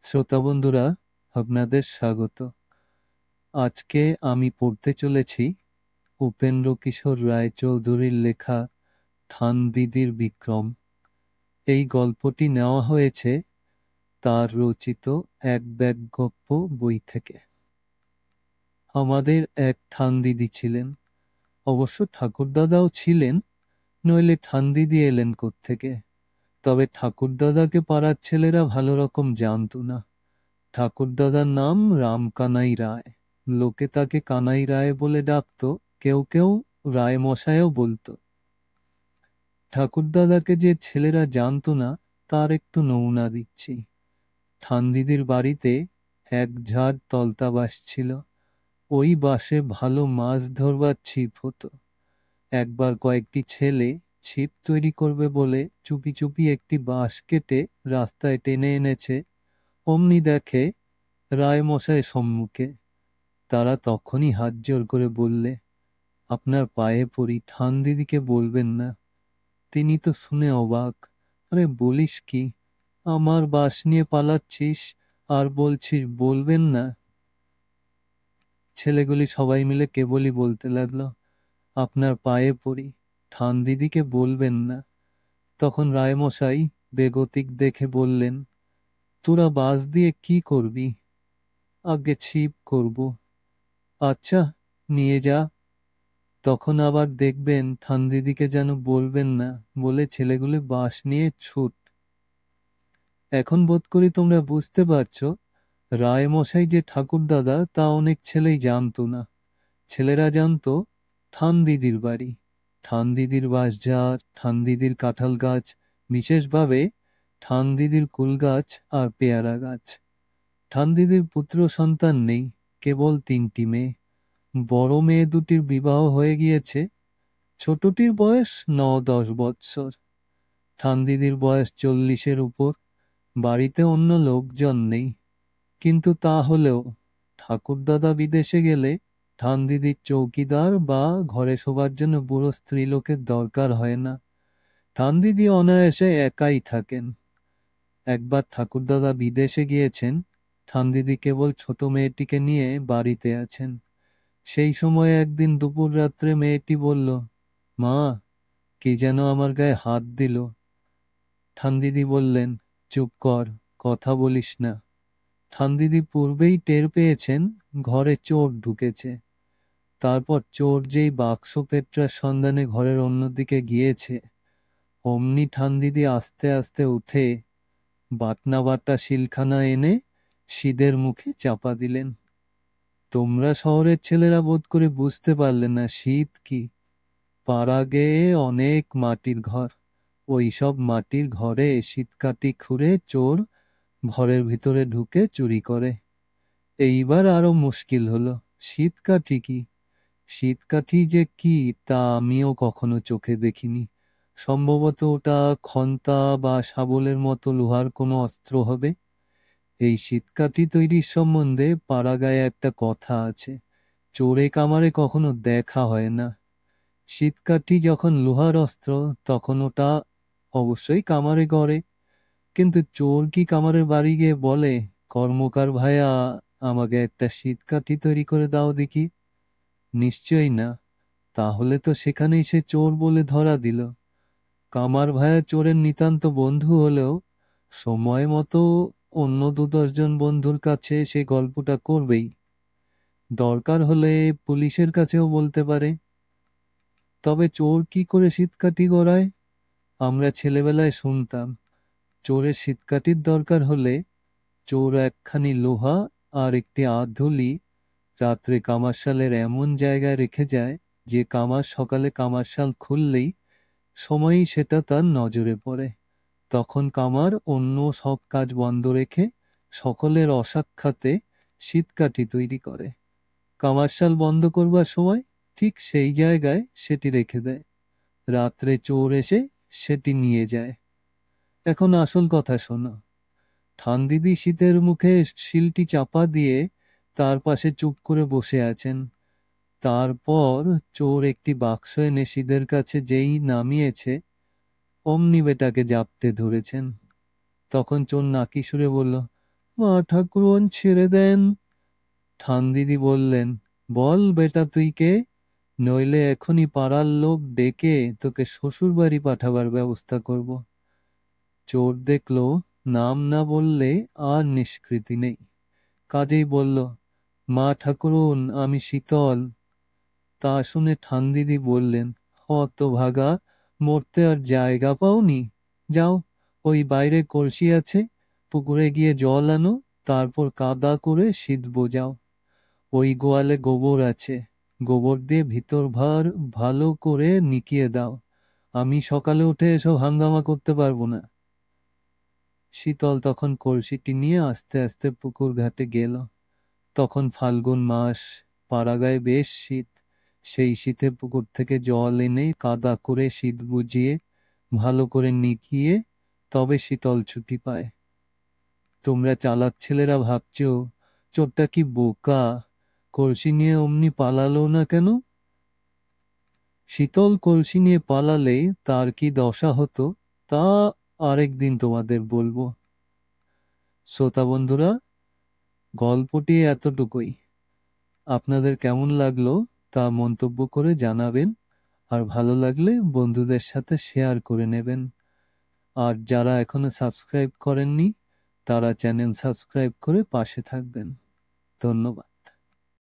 শ্রোতা বন্ধুরা, আপনাদের স্বাগত। আজকে আমি পড়তে চলেছি উপেন্দ্রকিশোর রায়চৌধুরীর লেখা ঠান দিদির বিক্রম। এই গল্পটি নেওয়া হয়েছে তার রচিত এক ব্যাগ গপ্প বই থেকে। আমাদের এক ঠান দিদি ছিলেন, অবশ্য ঠাকুরদাদাও ছিলেন, নইলে ঠান দিদি এলেন কোত্থেকে। তবে ঠাকুরদাদাকে পাড়ার ছেলেরা ভালো রকম জানত না। ঠাকুরদাদার নাম রামকানাই রায়। লোকে তাকে কানাই রায় বলে ডাকত, কেউ কেউ রায় মশাইও বলতো। ঠাকুরদাদাকে যে ছেলেরা জানত না তার একটু নমুনা দিচ্ছি। ঠানদিদির বাড়িতে এক ঝাড় তলতা বাঁশ ছিল। ওই বাঁশে ভালো মাছ ধরবার ছিপ হতো। একবার কয়েকটি ছেলে ছিপ তৈরি করবে বলে চুপি চুপি একটি বাঁশ কেটে রাস্তায় টেনে এনেছে। অমনি দেখে রায়মশাই সম্মুখে। তারা তখনই হাত জোর করে বললে, আপনার পায়ে পড়ি, ঠান দিদিকে বলবেন না। তিনি তো শুনে অবাক। আরে বলিস কি, আমার বাঁশ নিয়ে পালাচ্ছিস আর বলছিস বলবেন না? ছেলেগুলি সবাই মিলে কেবলই বলতে লাগলো, আপনার পায়ে পড়ি, ঠান দিদিকে বলবেন না। তখন রায়মশাই বেগতিক দেখে বললেন, তোরা বাঁশ দিয়ে কি করবি? আগে ছিপ করব। আচ্ছা, নিয়ে যা। তখন আবার দেখবেন ঠানদিদিকে যেন বলবেন না বলে ছেলেগুলো বাঁশ নিয়ে ছুট। এখন বোধ করি তোমরা বুঝতে পারছো রায়মশাই যে ঠাকুরদাদা তা অনেক ছেলেই জানতো না। ছেলেরা জানতো ঠানদিদির বাড়ি, ঠানদিদির বাঁশঝাড়, ঠানদিদির কাঁঠাল গাছ, বিশেষভাবে ঠানদিদির কুল গাছ আর পেয়ারা গাছ। ঠানদিদির পুত্র সন্তান নেই, কেবল 3টি মেয়ে। বড় মেয়ে দুটির বিবাহ হয়ে গিয়েছে, ছোটটির বয়স 9-10 বৎসর। ঠানদিদির বয়স 40-এর উপর। বাড়িতে অন্য লোকজন নেই, কিন্তু তা হলেও ঠাকুরদাদা বিদেশে গেলে ঠানদিদির চৌকিদার বা ঘরে শোবার জন্য বুড়ো স্ত্রীলোকের দরকার হয় না। ঠানদিদি অনায়াসে একাই থাকেন। একবার ঠাকুরদাদা বিদেশে গিয়েছেন, ঠানদিদি কেবল ছোট মেয়েটিকে নিয়ে বাড়িতে আছেন। সেই সময় একদিন দুপুর রাত্রে মেয়েটি বলল, মা, কে যেন আমার গায়ে হাত দিল। ঠানদিদি বললেন, চুপ কর, কথা বলিস না। ঠানদিদি পূর্বেই টের পেয়েছেন ঘরে চোর ঢুকেছে। তারপর চোর যেই বাক্স পেট্রার সন্ধানে ঘরের অন্যদিকে গিয়েছে, অমনি ঠানদিদি আস্তে আস্তে উঠে বাটনা বাটা শিলখানা এনে সিদের মুখে চাপা দিলেন। তোমরা শহরের ছেলেরা বোধ করে বুঝতে পারলে না শীত কি। পাড়া গেয়ে অনেক মাটির ঘর, ওই সব মাটির ঘরে শীতকাঠি খুঁড়ে চোর ঘরের ভিতরে ঢুকে চুরি করে। এইবার আরো মুশকিল হলো, শীতকাঠি কি? শীতকাঠি যে কি তা আমিও কখনো চোখে দেখিনি। সম্ভবত ওটা খন্তা বা শাবলের মতো লোহার কোনো অস্ত্র হবে। এই শীতকাঠি তৈরির সম্বন্ধে পাড়াগাঁয়ে একটা কথা আছে, চোরে কামারে কখনো দেখা হয় না। শীতকাঠি যখন লোহার অস্ত্র তখন ওটা অবশ্যই কামারে গড়ে। কিন্তু চোর কি কামারের বাড়ি গিয়ে বলে, কর্মকার ভাইয়া, আমাকে একটা শীতকাঠি তৈরি করে দাও দেখি? নিশ্চয়ই না। তাহলে তো সেখানেই সে চোর বলে ধরা দিল। কামার ভাইয়া চোরের নিতান্ত বন্ধু হলেও সময় মতো অন্য 2-10 জন বন্ধুর কাছে সে গল্পটা করবেই। দরকার হলে পুলিশের কাছেও বলতে পারে। তবে চোর কি করে শীতকাঠি গড়ায়? আমরা ছেলেবেলায় শুনতাম, চোরের শীতকাঠির দরকার হলে চোর একখানি লোহা আর একটি আধুলি রাত্রে কামারশালের এমন জায়গায় রেখে যায় যে কামার সকালে কামারশাল খুললেই সময়ই সেটা তার নজরে পড়ে। তখন কামার অন্য সব কাজ বন্ধ রেখে সকলের অসাক্ষাতে শীতকাঠি তৈরি করে। কামারশাল বন্ধ করবার সময় ঠিক সেই জায়গায় সেটি রেখে দেয়। রাত্রে চোর এসে সেটি নিয়ে যায়। এখন আসল কথা শোনো। ঠানদিদি শীতের মুখে শিলটি চাপা দিয়ে তার পাশে চুপ করে বসে আছেন। তারপর চোর একটি বাক্স এনে শীদের কাছে যেই নামিয়েছে, অমনি বেটাকে জাপটে ধরেছেন। তখন চোর নাকি সুরে বলল, মা ঠাকুরন ছেড়ে দেন। ঠানদিদি বললেন, বল বেটা তুই কে, নইলে এখনই পাড়ার লোক ডেকে তোকে শ্বশুর বাড়ি পাঠাবার ব্যবস্থা করব। চোর দেখলো নাম না বললে আর নিষ্কৃতি নেই, কাজেই বলল, মা ঠাকুরুন আমি শীতল। তা শুনে ঠানদিদি বললেন, হতভাগা, মরতে আর জায়গা পাওনি? যাও, ওই বাইরে কলসি আছে, পুকুরে গিয়ে জল আনো, তারপর কাদা করে সিঁধবো যাও। ওই গোয়ালে গোবর আছে, গোবর দিয়ে ভিতর ভার ভালো করে নিকিয়ে দাও। আমি সকালে উঠে এসব হাঙ্গামা করতে পারবো না। শীতল তখন কলসিটি নিয়ে আস্তে আস্তে পুকুর ঘাটে গেল। তখন ফাল্গুন মাস, পাড়াগায় বেশ শীত। সেই শীতে পুকুর থেকে জল এনে কাদা করে শীত বুঝিয়ে ভালো করে নিকিয়ে তবে শীতল ছুটি পায়। তোমরা চালাক ছেলেরা ভাবছ চোরটা কি বোকা, কলসি নিয়ে অমনি পালালো না কেন? শীতল কলসি নিয়ে পালালে তার কি দশা হতো তা আরেকদিন তোমাদের বলবো। শ্রোতা বন্ধুরা, গল্পটি এতটুকুই। আপনাদের কেমন লাগলো তা মন্তব্য করে জানাবেন, আর ভালো লাগলে বন্ধুদের সাথে শেয়ার করে নেবেন। আর যারা এখনো সাবস্ক্রাইব করেননি তারা চ্যানেল সাবস্ক্রাইব করে পাশে থাকবেন। ধন্যবাদ।